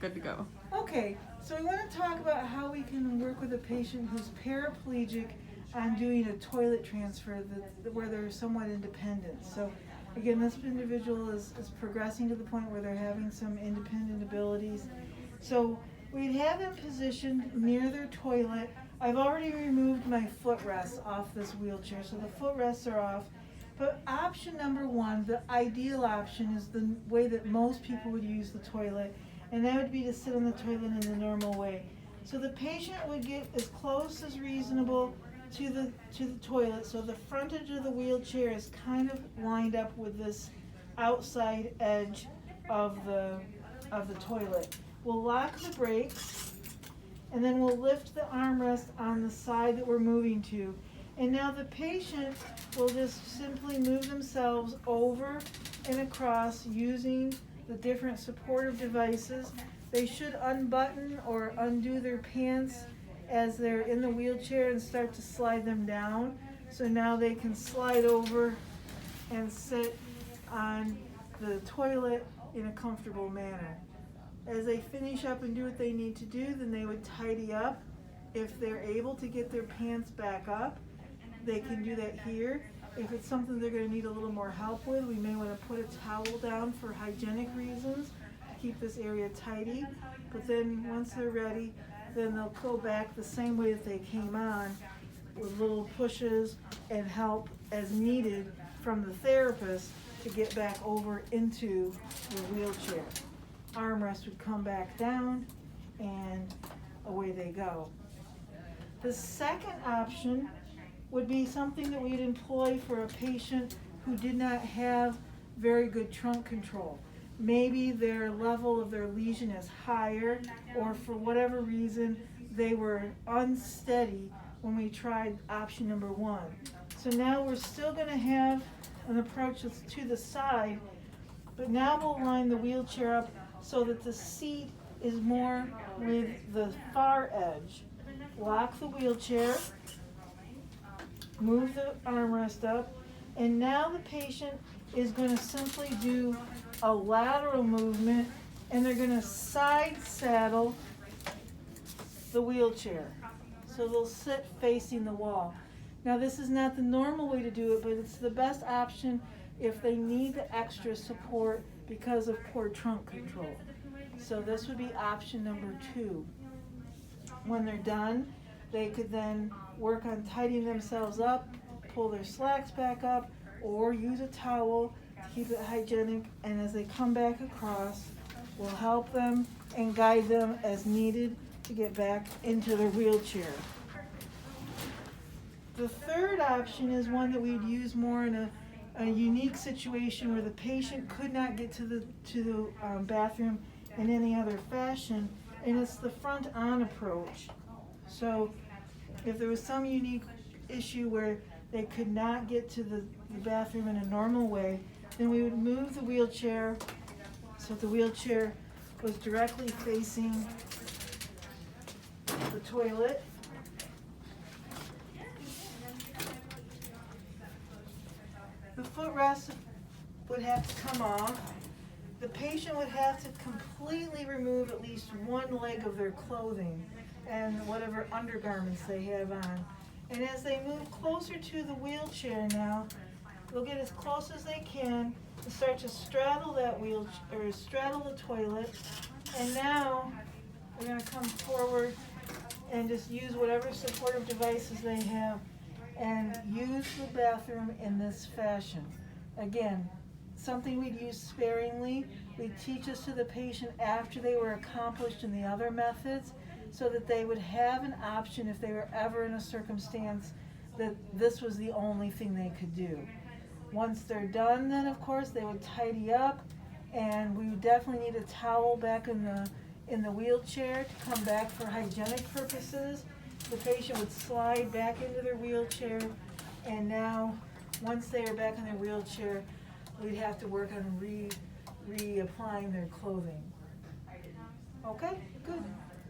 good to go. Okay, so we want to talk about how we can work with a patient who's paraplegic on doing a toilet transfer where they're somewhat independent. So again, this individual is progressing to the point where they're having some independent abilities. So we'd have them positioned near their toilet. I've already removed my footrests off this wheelchair, so the footrests are off. But option number one, the ideal option, is the way that most people would use the toilet, and that would be to sit on the toilet in the normal way. So the patient would get as close as reasonable to the toilet, so the frontage of the wheelchair is kind of lined up with this outside edge of the toilet. We'll lock the brakes, and then we'll lift the armrest on the side that we're moving to. And now the patient will just simply move themselves over and across using the different supportive devices. They should unbutton or undo their pants as they're in the wheelchair and start to slide them down. So now they can slide over and sit on the toilet in a comfortable manner. As they finish up and do what they need to do, then they would tidy up. If they're able to get their pants back up, they can do that here. If it's something they're going to need a little more help with, we may want to put a towel down for hygienic reasons to keep this area tidy. But then once they're ready, then they'll go back the same way that they came on, with little pushes and help as needed from the therapist to get back over into the wheelchair. Armrest would come back down and away they go. The second option would be something that we'd employ for a patient who did not have very good trunk control. Maybe their level of their lesion is higher, or for whatever reason they were unsteady when we tried option number one. So now we're still going to have an approach that's to the side, but now we'll line the wheelchair up so that the seat is more with the far edge. Lock the wheelchair, move the armrest up, and now the patient is going to simply do a lateral movement, and they're going to side saddle the wheelchair. So they'll sit facing the wall. Now this is not the normal way to do it, but it's the best option if they need the extra support because of poor trunk control. So this would be option number two. When they're done, they could then work on tidying themselves up, pull their slacks back up, or use a towel to keep it hygienic, and as they come back across, we'll help them and guide them as needed to get back into their wheelchair. The third option is one that we'd use more in a unique situation where the patient could not get to the bathroom in any other fashion, and it's the front-on approach. So if there was some unique issue where they could not get to the bathroom in a normal way, then we would move the wheelchair so the wheelchair was directly facing the toilet. The footrest would have to come off. The patient would have to completely remove at least one leg of their clothing and whatever undergarments they have on. And as they move closer to the wheelchair now, they'll get as close as they can and start to straddle that wheelchair, or straddle the toilet. And now they're going to come forward and just use whatever supportive devices they have and use the bathroom in this fashion. Again, something we'd use sparingly. We'd teach this to the patient after they were accomplished in the other methods, so that they would have an option if they were ever in a circumstance that this was the only thing they could do. Once they're done, then of course they would tidy up, and we would definitely need a towel back in the wheelchair to come back for hygienic purposes. The patient would slide back into their wheelchair, and now once they are back in their wheelchair, we'd have to work on reapplying their clothing. Okay, good.